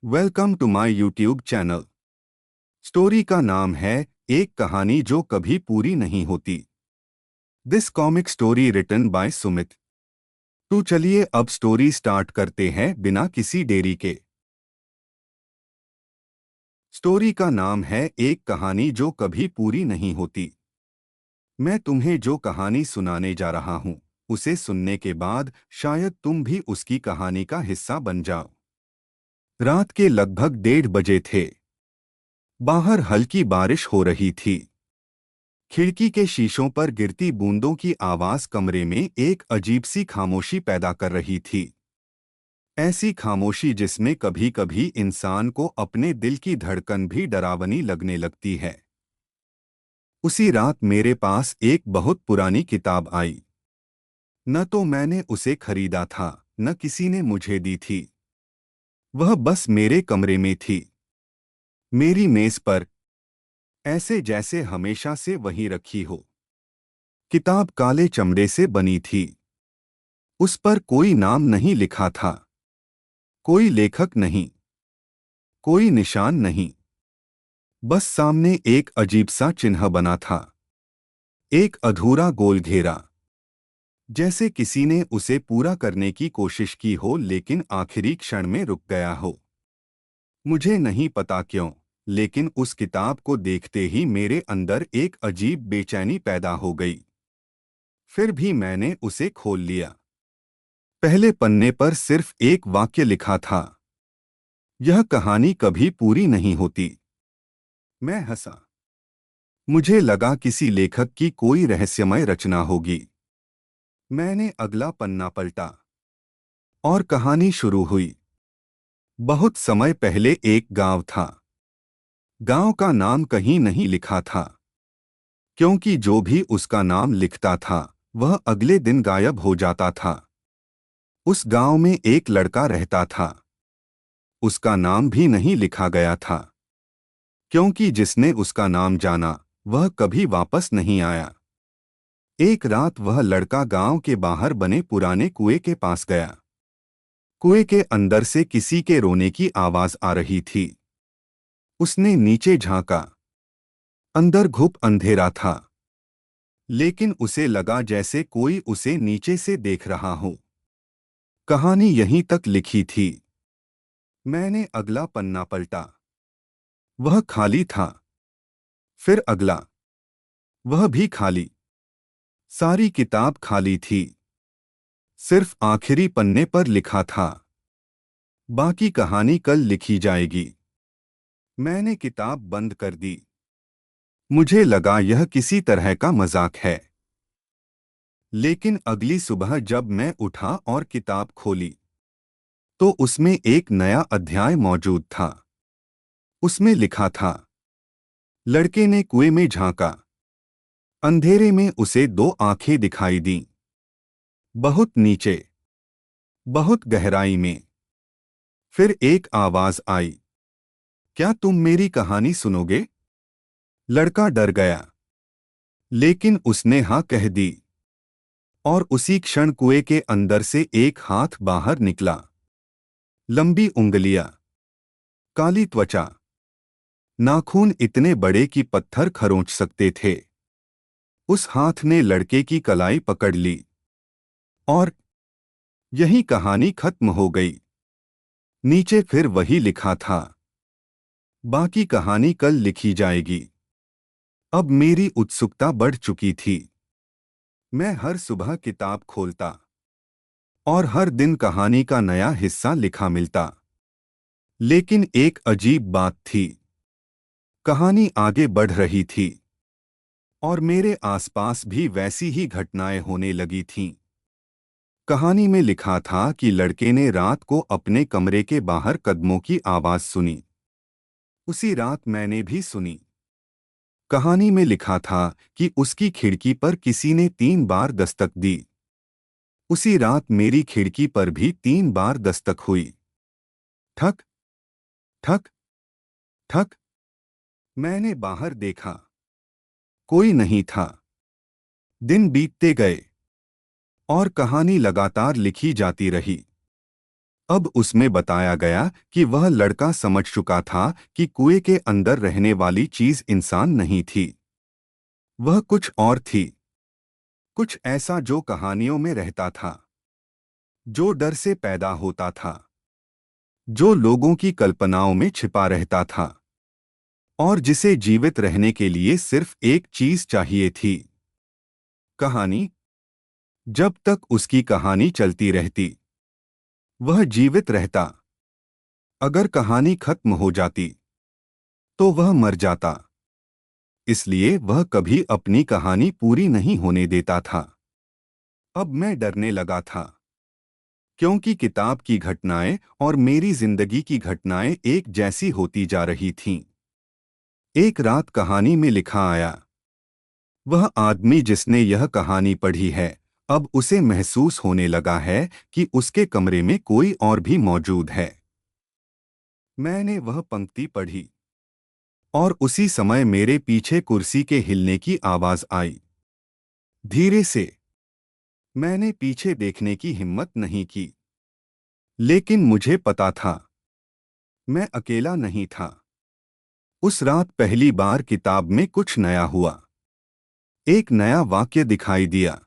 Welcome to my YouTube channel. Story का नाम है एक कहानी जो कभी पूरी नहीं होती। This comic story written by Sumit. तो चलिए अब स्टोरी स्टार्ट करते हैं बिना किसी देरी के। स्टोरी का नाम है एक कहानी जो कभी पूरी नहीं होती। मैं तुम्हें जो कहानी सुनाने जा रहा हूं, उसे सुनने के बाद शायद तुम भी उसकी कहानी का हिस्सा बन जाओ। रात के लगभग 1:30 बजे थे। बाहर हल्की बारिश हो रही थी। खिड़की के शीशों पर गिरती बूंदों की आवाज कमरे में एक अजीब सी खामोशी पैदा कर रही थी। ऐसी खामोशी जिसमें कभी कभी इंसान को अपने दिल की धड़कन भी डरावनी लगने लगती है। उसी रात मेरे पास एक बहुत पुरानी किताब आई। न तो मैंने उसे खरीदा था, न किसी ने मुझे दी थी। वह बस मेरे कमरे में थी, मेरी मेज पर, ऐसे जैसे हमेशा से वहीं रखी हो। किताब काले चमड़े से बनी थी। उस पर कोई नाम नहीं लिखा था, कोई लेखक नहीं, कोई निशान नहीं। बस सामने एक अजीब सा चिन्ह बना था, एक अधूरा गोल घेरा, जैसे किसी ने उसे पूरा करने की कोशिश की हो लेकिन आखिरी क्षण में रुक गया हो। मुझे नहीं पता क्यों, लेकिन उस किताब को देखते ही मेरे अंदर एक अजीब बेचैनी पैदा हो गई। फिर भी मैंने उसे खोल लिया। पहले पन्ने पर सिर्फ एक वाक्य लिखा था, यह कहानी कभी पूरी नहीं होती। मैं हंसा। मुझे लगा किसी लेखक की कोई रहस्यमय रचना होगी। मैंने अगला पन्ना पलटा और कहानी शुरू हुई। बहुत समय पहले एक गांव था। गांव का नाम कहीं नहीं लिखा था, क्योंकि जो भी उसका नाम लिखता था वह अगले दिन गायब हो जाता था। उस गांव में एक लड़का रहता था। उसका नाम भी नहीं लिखा गया था, क्योंकि जिसने उसका नाम जाना वह कभी वापस नहीं आया। एक रात वह लड़का गांव के बाहर बने पुराने कुएं के पास गया। कुएं के अंदर से किसी के रोने की आवाज आ रही थी। उसने नीचे झांका। अंदर घुप अंधेरा था, लेकिन उसे लगा जैसे कोई उसे नीचे से देख रहा हो। कहानी यहीं तक लिखी थी। मैंने अगला पन्ना पलटा। वह खाली था। फिर अगला, वह भी खाली। सारी किताब खाली थी। सिर्फ आखिरी पन्ने पर लिखा था, बाकी कहानी कल लिखी जाएगी। मैंने किताब बंद कर दी। मुझे लगा यह किसी तरह का मजाक है। लेकिन अगली सुबह जब मैं उठा और किताब खोली, तो उसमें एक नया अध्याय मौजूद था। उसमें लिखा था, लड़के ने कुएं में झांका। अंधेरे में उसे दो आंखें दिखाई दीं, बहुत नीचे, बहुत गहराई में। फिर एक आवाज आई, क्या तुम मेरी कहानी सुनोगे? लड़का डर गया, लेकिन उसने हाँ कह दी। और उसी क्षण कुएं के अंदर से एक हाथ बाहर निकला। लंबी उंगलियां, काली त्वचा, नाखून इतने बड़े कि पत्थर खरोंच सकते थे। उस हाथ ने लड़के की कलाई पकड़ ली और यही कहानी खत्म हो गई। नीचे फिर वही लिखा था, बाकी कहानी कल लिखी जाएगी। अब मेरी उत्सुकता बढ़ चुकी थी। मैं हर सुबह किताब खोलता और हर दिन कहानी का नया हिस्सा लिखा मिलता। लेकिन एक अजीब बात थी, कहानी आगे बढ़ रही थी और मेरे आसपास भी वैसी ही घटनाएं होने लगी थीं। कहानी में लिखा था कि लड़के ने रात को अपने कमरे के बाहर कदमों की आवाज सुनी। उसी रात मैंने भी सुनी। कहानी में लिखा था कि उसकी खिड़की पर किसी ने 3 बार दस्तक दी। उसी रात मेरी खिड़की पर भी 3 बार दस्तक हुई। ठक ठक ठक। मैंने बाहर देखा, कोई नहीं था। दिन बीतते गए और कहानी लगातार लिखी जाती रही। अब उसमें बताया गया कि वह लड़का समझ चुका था कि कुएं के अंदर रहने वाली चीज इंसान नहीं थी। वह कुछ और थी, कुछ ऐसा जो कहानियों में रहता था, जो डर से पैदा होता था, जो लोगों की कल्पनाओं में छिपा रहता था, और जिसे जीवित रहने के लिए सिर्फ एक चीज चाहिए थी, कहानी। जब तक उसकी कहानी चलती रहती, वह जीवित रहता। अगर कहानी खत्म हो जाती, तो वह मर जाता। इसलिए वह कभी अपनी कहानी पूरी नहीं होने देता था। अब मैं डरने लगा था, क्योंकि किताब की घटनाएं और मेरी जिंदगी की घटनाएं एक जैसी होती जा रही थीं। एक रात कहानी में लिखा आया, वह आदमी जिसने यह कहानी पढ़ी है, अब उसे महसूस होने लगा है कि उसके कमरे में कोई और भी मौजूद है। मैंने वह पंक्ति पढ़ी, और उसी समय मेरे पीछे कुर्सी के हिलने की आवाज आई। धीरे से। मैंने पीछे देखने की हिम्मत नहीं की, लेकिन मुझे पता था, मैं अकेला नहीं था। उस रात पहली बार किताब में कुछ नया हुआ। एक नया वाक्य दिखाई दिया,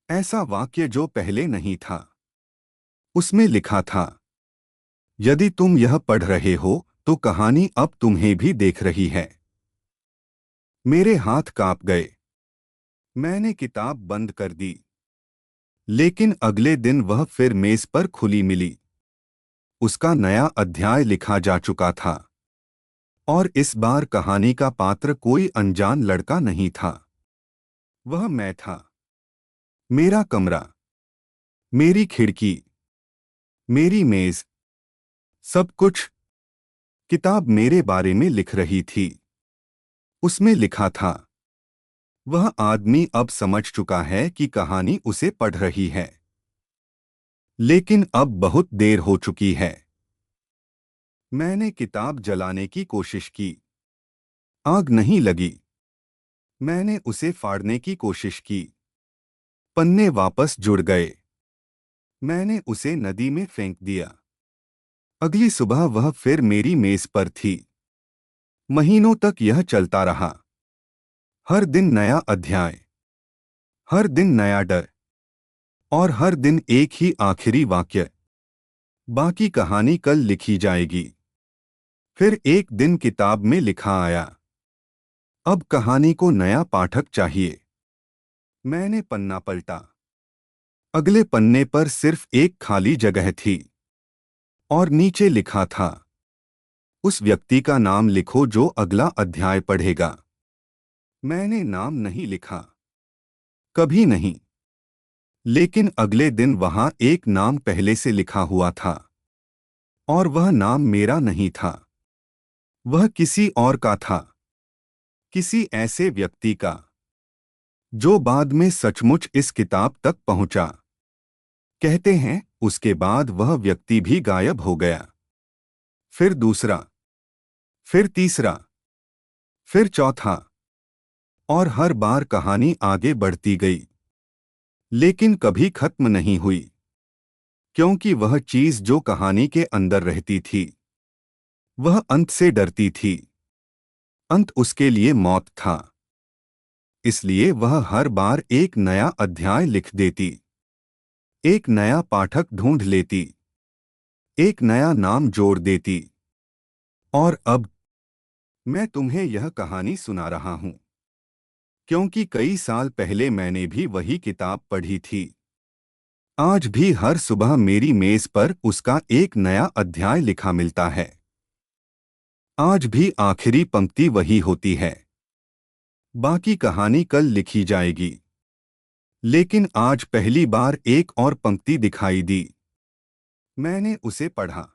ऐसा वाक्य जो पहले नहीं था। उसमें लिखा था, यदि तुम यह पढ़ रहे हो, तो कहानी अब तुम्हें भी देख रही है। मेरे हाथ कांप गए। मैंने किताब बंद कर दी। लेकिन अगले दिन वह फिर मेज पर खुली मिली। उसका नया अध्याय लिखा जा चुका था, और इस बार कहानी का पात्र कोई अनजान लड़का नहीं था। वह मैं था। मेरा कमरा, मेरी खिड़की, मेरी मेज, सब कुछ। किताब मेरे बारे में लिख रही थी। उसमें लिखा था, वह आदमी अब समझ चुका है कि कहानी उसे पढ़ रही है, लेकिन अब बहुत देर हो चुकी है। मैंने किताब जलाने की कोशिश की। आग नहीं लगी। मैंने उसे फाड़ने की कोशिश की। पन्ने वापस जुड़ गए। मैंने उसे नदी में फेंक दिया। अगली सुबह वह फिर मेरी मेज पर थी। महीनों तक यह चलता रहा। हर दिन नया अध्याय, हर दिन नया डर, और हर दिन एक ही आखिरी वाक्य, बाकी कहानी कल लिखी जाएगी। फिर एक दिन किताब में लिखा आया, अब कहानी को नया पाठक चाहिए। मैंने पन्ना पलटा। अगले पन्ने पर सिर्फ एक खाली जगह थी, और नीचे लिखा था, उस व्यक्ति का नाम लिखो जो अगला अध्याय पढ़ेगा। मैंने नाम नहीं लिखा, कभी नहीं। लेकिन अगले दिन वहां एक नाम पहले से लिखा हुआ था, और वह नाम मेरा नहीं था। वह किसी और का था, किसी ऐसे व्यक्ति का जो बाद में सचमुच इस किताब तक पहुंचा। कहते हैं उसके बाद वह व्यक्ति भी गायब हो गया। फिर दूसरा, फिर तीसरा, फिर चौथा, और हर बार कहानी आगे बढ़ती गई, लेकिन कभी खत्म नहीं हुई, क्योंकि वह चीज जो कहानी के अंदर रहती थी, वह अंत से डरती थी। अंत उसके लिए मौत था। इसलिए वह हर बार एक नया अध्याय लिख देती, एक नया पाठक ढूंढ लेती, एक नया नाम जोड़ देती। और अब मैं तुम्हें यह कहानी सुना रहा हूं, क्योंकि कई साल पहले मैंने भी वही किताब पढ़ी थी। आज भी हर सुबह मेरी मेज पर उसका एक नया अध्याय लिखा मिलता है। आज भी आखिरी पंक्ति वही होती है, बाकी कहानी कल लिखी जाएगी। लेकिन आज पहली बार एक और पंक्ति दिखाई दी। मैंने उसे पढ़ा,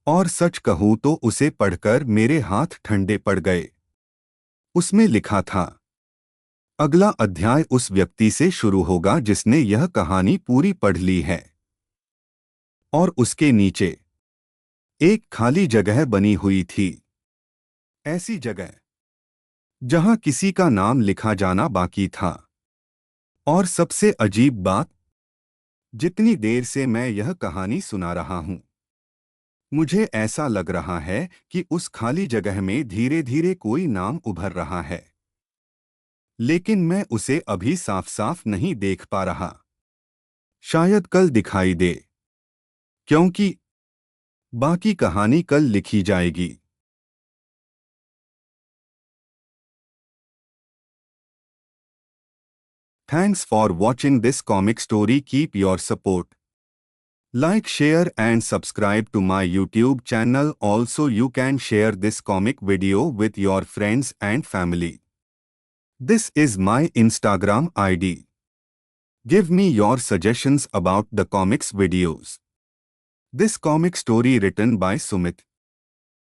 और सच कहूं तो उसे पढ़कर मेरे हाथ ठंडे पड़ गए। उसमें लिखा था, अगला अध्याय उस व्यक्ति से शुरू होगा जिसने यह कहानी पूरी पढ़ ली है। और उसके नीचे एक खाली जगह बनी हुई थी, ऐसी जगह जहां किसी का नाम लिखा जाना बाकी था। और सबसे अजीब बात, जितनी देर से मैं यह कहानी सुना रहा हूं, मुझे ऐसा लग रहा है कि उस खाली जगह में धीरे धीरे कोई नाम उभर रहा है, लेकिन मैं उसे अभी साफ साफ नहीं देख पा रहा। शायद कल दिखाई दे, क्योंकि बाकी कहानी कल लिखी जाएगी। Thanks for watching this comic story. Keep your support. Like, share and subscribe to my YouTube channel. Also, you can share this comic video with your friends and family. This is my Instagram ID. Give me your suggestions about the comics videos. This comic story written by Sumit.